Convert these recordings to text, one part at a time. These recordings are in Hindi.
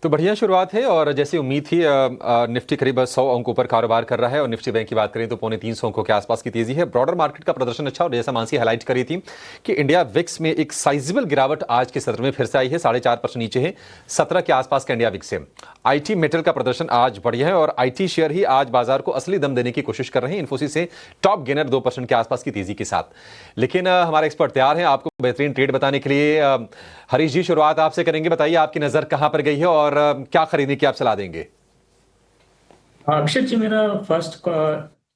तो बढ़िया शुरुआत है और जैसी उम्मीद थी निफ्टी करीब 100 अंकों पर कारोबार कर रहा है और निफ्टी बैंक की बात करें तो पौने 300 अंकों के आसपास की तेजी है। ब्रॉडर मार्केट का प्रदर्शन अच्छा और जैसा मानसी हाईलाइट करी थी कि इंडिया विक्स में एक साइजेबल गिरावट आज के सत्र में फिर से आई है, 4.5% नीचे है 17 के आसपास का इंडिया विक्स है। आईटी मेटल का प्रदर्शन आज बढ़िया है और आईटी शेयर ही आज बाजार को असली दम देने की कोशिश कर रहे हैं। इन्फोसिस से टॉप गेनर 2% के आसपास की तेजी के साथ। लेकिन हमारे एक्सपर्ट तैयार हैं आपको बेहतरीन ट्रेड बताने के लिए। हरीश जी, शुरुआत आपसे करेंगे, बताइए आपकी नजर कहां पर गई है और क्या खरीदने की आप सलाह देंगे? अभिषेक जी, मेरा फर्स्ट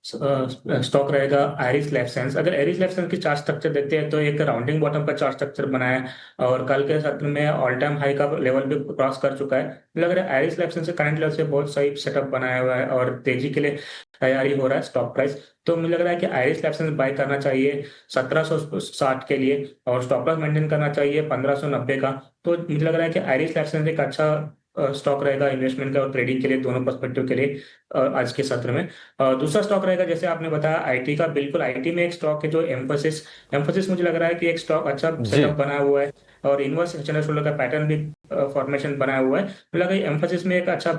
स्टॉक रहेगा एरिस लाइफ साइंस। अगर एरिस लाइफ साइंस की चार्ट स्ट्रक्चर देखते हैं तो एक राउंडिंग बॉटम पर चार्ट स्ट्रक्चर बना है और कल के सत्र में ऑल टाइम हाई का लेवल भी क्रॉस कर चुका है। लग रहा है Eris life science current level से बहुत सही सेटअप बनाया हुआ है और तेजी के लिए तैयारी हो रहा है स्टॉक प्राइस। तो मुझे लग रहा है कि आइरिस लाइफ साइंस बाय करना चाहिए 1760 के लिए और स्टॉप लॉस मेंटेन करना चाहिए 1590 का। तो मुझे लग रहा है कि आइरिस लाइफ साइंस एक अच्छा स्टॉक रहेगा इन्वेस्टमेंट का और ट्रेडिंग के लिए, दोनों पर्सपेक्टिव के लिए आज के सत्र में। दूसरा स्टॉक रहेगा, जैसे आपने बताया आईटी का, बिल्कुल आईटी में एक स्टॉक है जो एम्फोसिस। एम्फोसिस मुझे लग रहा है कि एक स्टॉक अच्छा जी। सेटअप बना हुआ है और इनवर्स चैनल शोल्डर का पैटर्न भी फॉर्मेशन बनाया हुआ है। मुझे लगा एम्फोसिस में एक अच्छा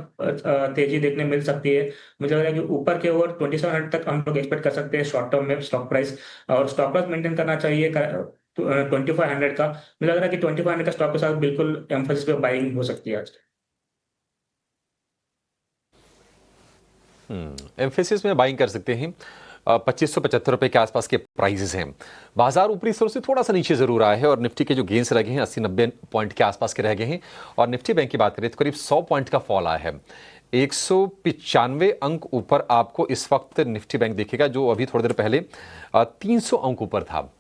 तेजी देखने मिल सकती है। मुझे लग रहा है कि ऊपर के ओर 2700 तक हम लोग एक्सपेक्ट कर सकते हैं शॉर्ट टर्म में स्टॉक प्राइस, और स्टॉक लॉस मेंटेन करना चाहिए 2500 का। मुझे लग रहा है कि 2500 का स्टॉक के साथ बिल्कुल एम्फोसिस पे बाइंग हो सकती है आज। एम्फेसिस में बाइंग कर सकते हैं। 2575 रुपए के आसपास के प्राइसेस हैं। बाजार ऊपरी स्तर से थोड़ा सा नीचे जरूर आया है और निफ्टी के जो गेंस रह गए हैं 80-90 पॉइंट के आसपास के रह गए हैं। और निफ्टी बैंक की बात करें तो करीब 100 पॉइंट का फॉल आया है। 195 अंक ऊपर आपको इस वक्त निफ्टी बैंक दिखेगा, जो अभी थोड़ी देर पहले 300 अंक ऊपर था।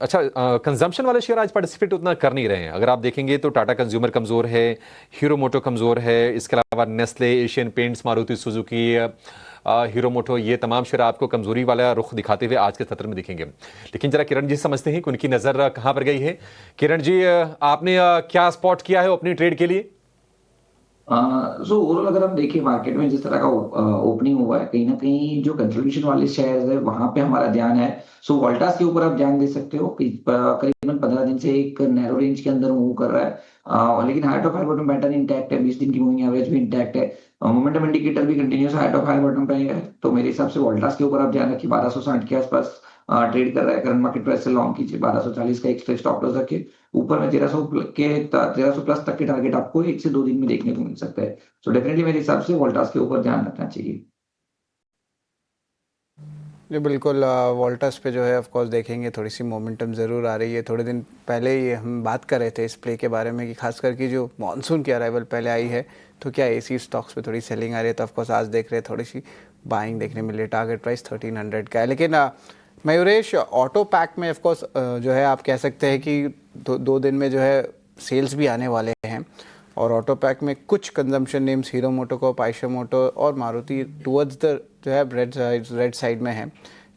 अच्छा, कंजम्पशन वाले शेयर आज पार्टिसिपेट उतना कर नहीं रहे हैं। अगर आप देखेंगे तो टाटा कंज्यूमर कमजोर है, हीरो मोटो कमजोर है, इसके अलावा नेस्ले, एशियन पेंट्स, मारुति सुजुकी, हीरो मोटो, ये तमाम शेयर आपको कमजोरी वाला रुख दिखाते हुए आज के सत्र में दिखेंगे। लेकिन जरा किरण जी समझते हैं कि उनकी नजर कहां पर गई है। किरण जी, आपने क्या स्पॉट किया है अपनी ट्रेड के लिए? सो ओवरऑल अगर हम देखें मार्केट में जिस तरह का ओपनिंग हुआ है, कहीं ना कहीं जो कंसोलिडेशन वाले शेयर्स है वहां पे हमारा ध्यान है। सो वोल्टास के ऊपर आप ध्यान दे सकते हो कि करीबन 15 दिन से एक नैरो रेंज के अंदर मूव कर रहा है। लेकिन height of high bottom pattern intact है, 20 दिन की मूविंग एवरेज भी इंटैक्ट है, मोमेंटम इंडिकेटर भी continuous height of high bottom पे है। तो मेरे हिसाब से वोल्टास के ऊपर आप ध्यान रखिए, 1260 के आसपास ट्रेड कर रहा है। करंट मार्केट प्राइस से लॉन्ग कीजिए, 1240 का एक स्टॉप लॉस रखिए। ऊपर में 1300 प्लस तक के टारगेट आपको 1 से 2 दिन में देखने को मिल सकता है। सो डेफिनेटली मेरे हिसाब से वोल्टास के ऊपर ध्यान रखना चाहिए। जी बिल्कुल, वोल्टास पे जो है ऑफ कोर्स देखेंगे थोड़ी सी मोमेंटम ज़रूर आ रही है। थोड़े दिन पहले ही हम बात कर रहे थे इस प्ले के बारे में कि खास करके जो मानसून की अराइवल पहले आई है तो क्या एसी स्टॉक्स पे थोड़ी सेलिंग आ रही है। तो ऑफ कोर्स आज देख रहे हैं थोड़ी सी बाइंग देखने मिल रही है। टारगेट प्राइस 1300 का है। लेकिन मयूरेश, ऑटो पैक में ऑफ कोर्स जो है आप कह सकते हैं कि दो दिन में जो है सेल्स भी आने वाले हैं और ऑटो पैक में कुछ कंजम्पशन नेम्स हीरो मोटो को, पाइशा मोटो और मारुति टुवर्ड्स द जो है रेड साइड में है।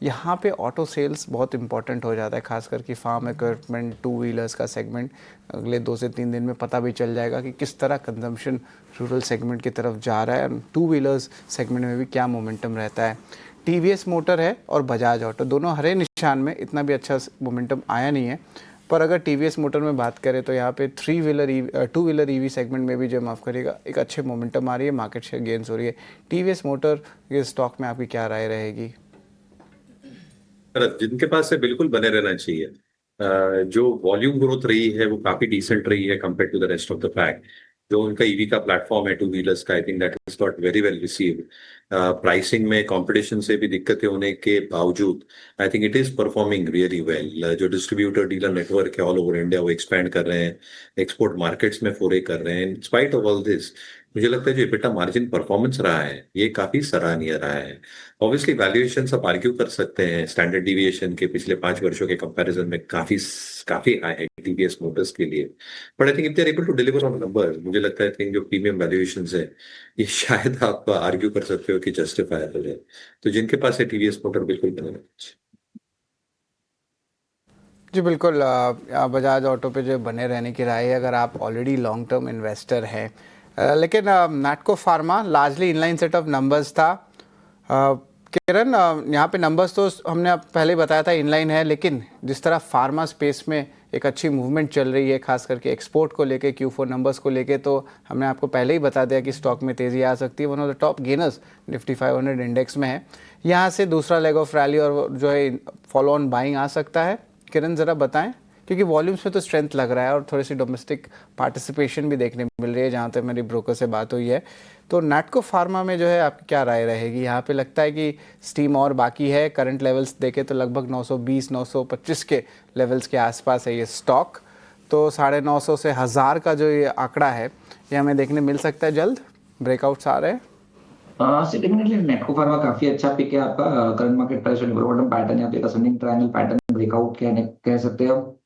यहाँ पे ऑटो सेल्स बहुत इंपॉर्टेंट हो जाता है, खास करके फार्म इक्विपमेंट, टू व्हीलर्स का सेगमेंट। अगले 2 से 3 दिन में पता भी चल जाएगा कि किस तरह कंजम्पशन रूरल सेगमेंट की तरफ जा रहा है। टू व्हीलर्स सेगमेंट में भी क्या मोमेंटम रहता है। टीवीएस मोटर है और बजाज ऑटो दोनों हरे निशान में, इतना भी अच्छा मोमेंटम आया नहीं है। पर अगर टीवीएस मोटर में बात करें तो यहाँ पे टू व्हीलर ईवी सेगमेंट में भी जो माफ़ करिएगा एक अच्छे मोमेंटम आ रही है, मार्केट शेयर गेंस हो रही है। टीवीएस मोटर के स्टॉक में आपकी क्या राय रहेगी? जिनके पास है बिल्कुल बने रहना चाहिए। जो वॉल्यूम ग्रोथ रही है वो काफी डिसेंट रही है compare to the rest of the pack. जो उनका ईवी का प्लेटफॉर्म है टू व्हीलर्स का, I think that is got very well received. Pricing में कंपटीशन से भी दिक्कतें होने के बावजूद I think it is performing really well. जो डिस्ट्रीब्यूटर डीलर नेटवर्क है ऑल ओवर इंडिया वो एक्सपैंड कर रहे हैं, एक्सपोर्ट मार्केट्स में फोरे कर रहे हैं। In spite of all this मुझे लगता है जो EBITDA मार्जिन परफॉर्मेंस रहा है ये काफी सराहनीय रहा है। ऑब्वियसली वैल्यूएशन सब आर्ग्यू कर सकते हैं, स्टैंडर्ड डिविएशन के पिछले 5 वर्षों के कंपैरिजन में काफी काफी हाई है टीवीएस मोटर्स के लिए। But I think if they are able to deliver on numbers, मुझे लगता है कि जो प्रीमियम वैल्यूएशन है ये शायद आप आर्ग्यू कर सकते हो कि जस्टिफाइबल है। तो जिनके पास है टीवीएस मोटर बिल्कुल बने। जी बिल्कुल, बजाज ऑटो पे जो बने रहने की राय है अगर आप ऑलरेडी लॉन्ग टर्म इन्वेस्टर हैं। लेकिन Natco pharma largely inline set of numbers था। किरण, यहाँ पे नंबर्स तो हमने पहले बताया था इनलाइन है, लेकिन जिस तरह फार्मा स्पेस में एक अच्छी मूवमेंट चल रही है, खास करके एक्सपोर्ट को लेके, Q4 नंबर्स को लेके। तो हमने आपको पहले ही बता दिया कि स्टॉक में तेज़ी आ सकती है। One of the top gainers Nifty 500 index में है। यहाँ से दूसरा लेग ऑफ रैली और जो है फॉलो ऑन बाइंग आ सकता है। किरण ज़रा बताएं, क्योंकि वॉल्यूम्स में तो स्ट्रेंथ लग रहा है और थोड़ी सी डोमेस्टिक पार्टिसिपेशन भी देखने मिल रही है जहाँ तक मेरी ब्रोकर से बात हुई है। तो नैटको फार्मा में जो है आपकी क्या राय रहेगी? यहाँ पे लगता है कि स्टीम और बाकी है। करंट लेवल्स देखें तो लगभग 920-925 के लेवल्स के आसपास है ये स्टॉक। तो 950 से 1000 का जो ये आंकड़ा है ये हमें देखने मिल सकता है जल्द। ब्रेकआउट्स आ रहे हैं। डेफिनेटली नेटको फार्मा काफी अच्छा पिक है आपका। करंट मार्केट प्राइस और बॉटम पैटर्न है, आप असेंडिंग ट्रायंगल पैटर्न ब्रेकआउट कह सकते हो।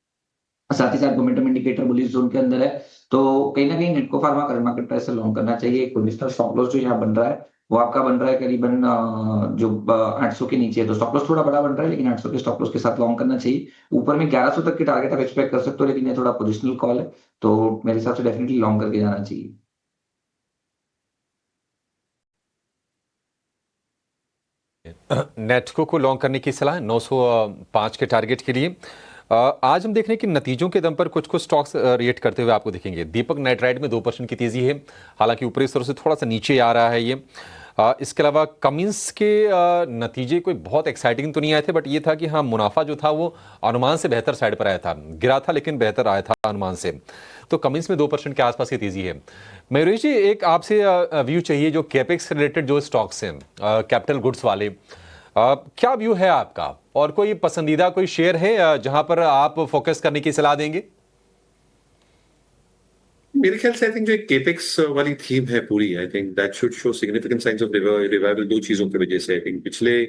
साथ ही साथ मोमेंटम इंडिकेटर बुलिश जोन के अंदर है, तो कहीं ना कहीं नेटको फार्मा करंट मार्केट प्राइस से लॉन्ग करना चाहिए। एक पोजिशनल स्टॉप लॉस जो यहाँ बन रहा है वो आपका बन रहा है करीबन जो 800 के नीचे है, तो स्टॉप लॉस थोड़ा बड़ा बन रहा है, लेकिन 800 के स्टॉप लॉस के साथ लॉन्ग करना चाहिए। ऊपर में 1100 तक के टारगेट आप एक्सपेक्ट कर सकते हो, लेकिन ये थोड़ा पोजिशनल कॉल है, तो मेरे हिसाब से डेफिनेटली लॉन्ग करके जाना चाहिए। नेटको को लॉन्ग करने की सलाह 905 के टारगेट के लिए। आज हम देख रहे हैं कि नतीजों के दम पर कुछ कुछ स्टॉक्स रिएक्ट करते हुए आपको दिखेंगे। दीपक नाइट्राइट में 2% की तेजी है, हालांकि ऊपरी स्तर से थोड़ा सा नीचे आ रहा है ये। इसके अलावा कमिंस के नतीजे कोई बहुत एक्साइटिंग तो नहीं आए थे, बट ये था कि हाँ, मुनाफा जो था वो अनुमान से बेहतर साइड पर आया था। गिरा था लेकिन बेहतर आया था अनुमान से। तो कमिंस में 2% के आसपास की तेजी है। मयूरेश जी, एक आपसे व्यू चाहिए जो कैपेक्स रिलेटेड जो स्टॉक्स हैं, कैपिटल गुड्स वाले, क्या व्यू है आपका? और कोई पसंदीदा कोई शेयर है जहां पर आप फोकस करने की सलाह देंगे? मेरे ख्याल से आई थिंक जो एक केपेक्स वाली थीम है पूरी, आई think that should show significant science of revival. दो चीजों की वजह से आई थिंक पिछले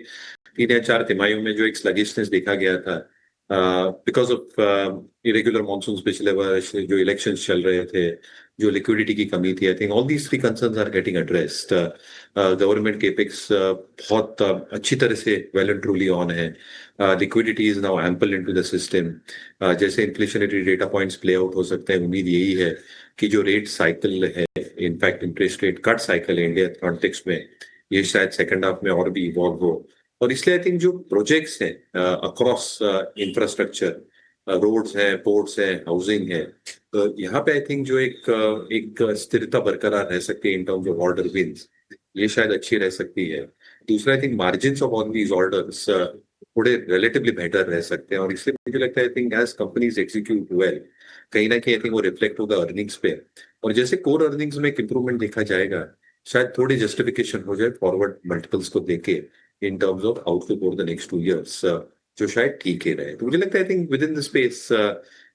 3 या 4 तिमाहियों में जो एक स्लगिशनेस देखा गया था बिकॉज ऑफ इरेगुलर मानसून पिछले वर्ष, जो इलेक्शंस चल रहे थे, जो लिक्विडिटी की कमी थी, I think all these 3 concerns are getting addressed. Government capex बहुत अच्छी तरह से वेल एंड ट्रूली ऑन है। Liquidity is now ample into the system. जैसे inflationary data points play out हो सकते हैं, उम्मीद यही है कि जो रेट साइकिल है, in fact interest rate cut cycle India context में, ये शायद सेकंड हाफ में और भी इवॉल्व हो। और इसलिए आई थिंक जो प्रोजेक्ट्स हैं अक्रॉस इंफ्रास्ट्रक्चर, रोड्स हैं, पोर्ट्स हैं, हाउसिंग है, तो यहाँ पे आई थिंक जो एक स्थिरता बरकरार रह सकती है in terms of order wins, ये शायद अच्छी रह सकती है। दूसरा, I think margins of on these orders थोड़े रिलेटिवली बेटर रह सकते हैं, और इसलिए मुझे लगता है I think as companies execute well, कहीं ना कहीं आई थिंक वो रिफ्लेक्ट होगा अर्निंग्स पे। और जैसे कोर अर्निंग्स में एक इंप्रूवमेंट देखा जाएगा, शायद थोड़ी जस्टिफिकेशन हो जाए फॉरवर्ड मल्टीपल्स को देके इन terms of outlook over the next 2 years, जो शायद ठीक ही रहे। तो मुझे लगता है I think within the space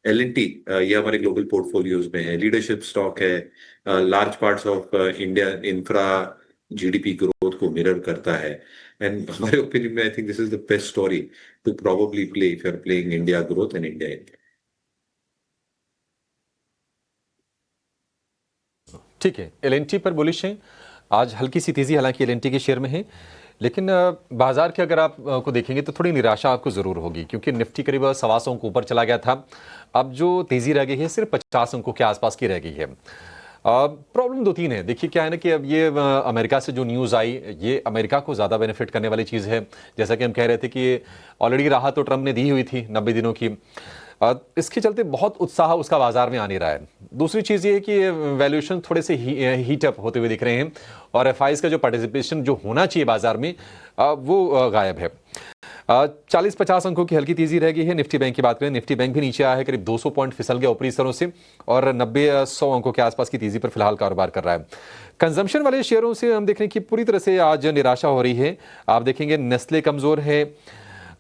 L&T ये हमारे ग्लोबल पोर्टफोलियोज में है, लीडरशिप स्टॉक है, large parts of India infra GDP growth को मिरर करता है, एंड हमारे ओपिनियन में I think this is the best story to probably play if you are playing India growth and India. ठीक है, L&T पर बुलिश हैं। आज हल्की सी तेजी हालांकि L&T के शेयर में है, लेकिन बाजार के अगर आप को देखेंगे तो थोड़ी निराशा आपको ज़रूर होगी, क्योंकि निफ्टी करीब 125 अंक ऊपर चला गया था। अब जो तेज़ी रह गई है सिर्फ 50 अंकों के आसपास की रह गई है। प्रॉब्लम 2-3 है। देखिए क्या है ना कि अब ये अमेरिका से जो न्यूज़ आई, ये अमेरिका को ज़्यादा बेनिफिट करने वाली चीज़ है। जैसा कि हम कह रहे थे कि ऑलरेडी राहत तो ट्रंप ने दी हुई थी 90 दिनों की, इसके चलते बहुत उत्साह उसका बाजार में आ नहीं रहा है। दूसरी चीज़ ये है कि वैल्यूएशन थोड़े से हीट अप होते हुए दिख रहे हैं, और एफआईज का जो पार्टिसिपेशन जो होना चाहिए बाजार में वो गायब है। 40-50 अंकों की हल्की तेजी रह गई है। निफ्टी बैंक की बात करें, निफ्टी बैंक भी नीचे आया है, करीब 200 पॉइंट फिसल गया ऊपरी स्तरों से, और 90-100 अंकों के आसपास की तेजी पर फिलहाल कारोबार कर रहा है। कंजम्पशन वाले शेयरों से हम देख रहे हैं कि पूरी तरह से आज निराशा हो रही है। आप देखेंगे नेस्ले कमज़ोर है,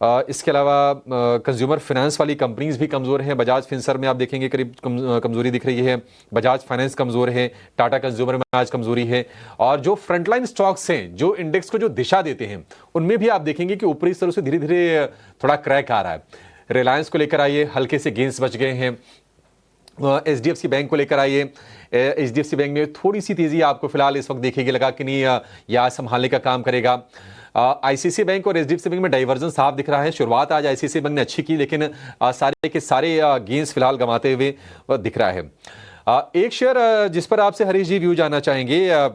इसके अलावा कंज्यूमर फाइनेंस वाली कंपनीज भी कमज़ोर हैं। बजाज फिनसर में आप देखेंगे करीब कमज़ोरी दिख रही है, बजाज फाइनेंस कमज़ोर है, टाटा कंज्यूमर में आज कमज़ोरी है, और जो फ्रंटलाइन स्टॉक्स हैं जो इंडेक्स को जो दिशा देते हैं उनमें भी आप देखेंगे कि ऊपरी स्तरों से धीरे धीरे थोड़ा क्रैक आ रहा है। रिलायंस को लेकर आइए, हल्के से गेंस बच गए हैं। HDFC बैंक को लेकर आइए, HDFC बैंक में थोड़ी सी तेज़ी आपको फिलहाल इस वक्त देखेगी, लगा कि नहीं यह संभालने का काम करेगा। ICICI बैंक और HDFC बैंक में डाइवर्जन साफ दिख रहा है। शुरुआत आज ICICI बैंक ने अच्छी की, लेकिन सारे के सारे गेंस फिलहाल गंवाते हुए दिख रहा है। एक शेयर जिस पर आपसे हरीश जी व्यू जानना चाहेंगे,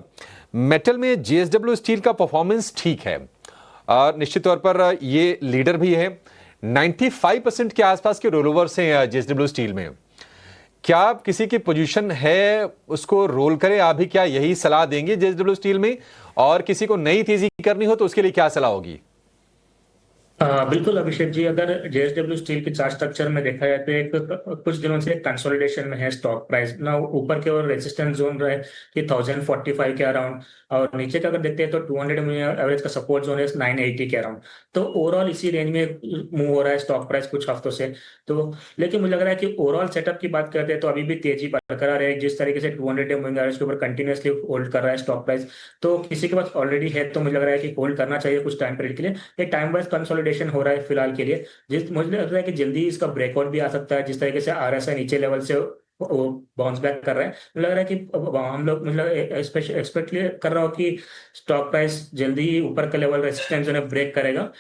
मेटल में JSW स्टील का परफॉर्मेंस ठीक है, निश्चित तौर पर ये लीडर भी है, 95% के आसपास के रोलओवर्स हैं जेएसडब्ल्यू स्टील में। क्या आप किसी की पोजीशन है उसको रोल करें, आप भी क्या यही सलाह देंगे जेएसडब्ल्यू स्टील में? और किसी को नई तेजी करनी हो तो उसके लिए क्या सलाह होगी? बिल्कुल अभिषेक जी, अगर जेएसडब्ल्यू स्टील की चार्ट स्ट्रक्चर में देखा जाए तो एक कुछ दिनों से कंसोलिडेशन में है स्टॉक प्राइस ना, ऊपर के और रेजिस्टेंस जोन रहे कि 1045 के अराउंड, और नीचे का अगर देखते हैं तो 200 एवरेज का सपोर्ट जोन है 980 के अराउंड। तो ओवरऑल इसी रेंज में मूव हो रहा है स्टॉक प्राइस कुछ हफ्तों से। तो लेकिन मुझे लग रहा है कि ओवरऑल सेटअप की बात करते हैं तो अभी भी तेजी बरकरार है, जिस तरीके से 200 मूविंग एवरेज के ऊपर कंटिन्यूअसली होल्ड कर रहा है स्टॉक प्राइस। तो किसी के पास ऑलरेडी है तो मुझे लग रहा है कि होल्ड करना चाहिए कुछ टाइम पीरियड के लिए। ये टाइम वाइज कंसोलिडेशन हो रहा है फिलहाल के लिए, जिस मुझे लग रहा है कि जल्दी इसका ब्रेकआउट भी आ सकता है। जिस तरीके से आरएसआई नीचे लेवल से बाउंस बैक कर रहा है, मुझे लग रहा है कि हम लोग मतलब एक्सपेक्ट कर रहा हो कि स्टॉक प्राइस जल्दी ही ऊपर का लेवल रेजिस्टेंस जो ब्रेक करेगा।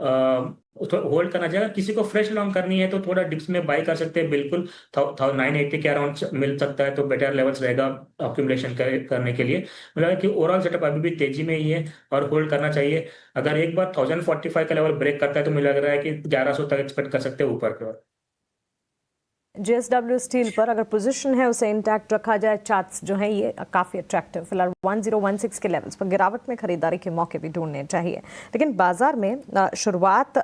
होल्ड करना चाहिए। किसी को फ्रेश लॉन्ग करनी है तो थोड़ा डिप्स में बाई कर सकते हैं, बिल्कुल 980 के अराउंड मिल सकता है तो बेटर लेवल्स रहेगा अक्यूमुलेशन करने के लिए। मुझे लगा कि ओवरऑल सेटअप अभी भी तेजी में ही है और होल्ड करना चाहिए। अगर एक बार 1045 का लेवल ब्रेक करता है तो मुझे लग रहा है कि 1100 तक एक्सपेक्ट कर सकते हैं ऊपर की ओर। जेएसडब्ल्यू स्टील पर अगर पोजीशन है उसे इंटैक्ट रखा जाए, चार्ट्स जो है ये काफ़ी अट्रैक्टिव, फिलहाल 1016 के लेवल्स पर गिरावट में खरीदारी के मौके भी ढूंढने चाहिए। लेकिन बाजार में शुरुआत